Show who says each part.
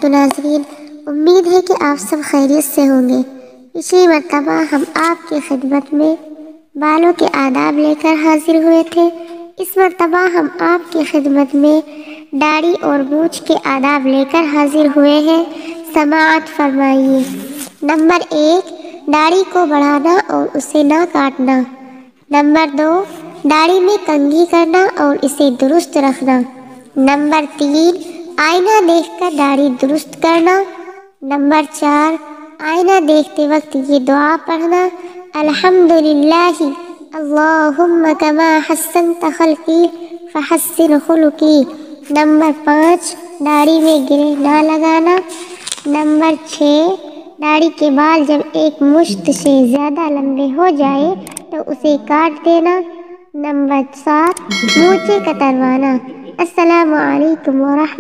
Speaker 1: وبرکاتہ ناظرین، امید ہے کہ آپ سب خیریت سے ہوں گے۔ پچھلی مرتبہ ہم آپ کی خدمت میں بالوں کے آداب لے کر حاضر ہوئے تھے۔ اس مرتبہ ہم آپ کی خدمت میں داڑھی اور مونچھ کے آداب لے کر حاضر ہوئے ہیں۔ سماعت فرمائیے۔ نمبر 1، داڑھی کو بڑھانا اور اسے نہ کاٹنا۔ نمبر 2، داڑھی میں کنگھی کرنا اور اسے درست رکھنا۔ نمبر 3، آئینہ دیکھ کر داڑھی درست کرنا۔ نمبر 4، آئینہ دیکھتے وقت یہ دعا پڑھنا: الحمدللہ اللہم کما حسنت خلقی فحسن خلقی۔ نمبر 5، داڑھی میں گرے نہ لگانا۔ نمبر 6، داڑھی کے بال جب ایک مشت سے زیادہ لمبے ہو جائے تو اسے کاٹ دینا۔ نمبر 7، مونچھیں کتروانا۔ السلام علیکم ورحمۃ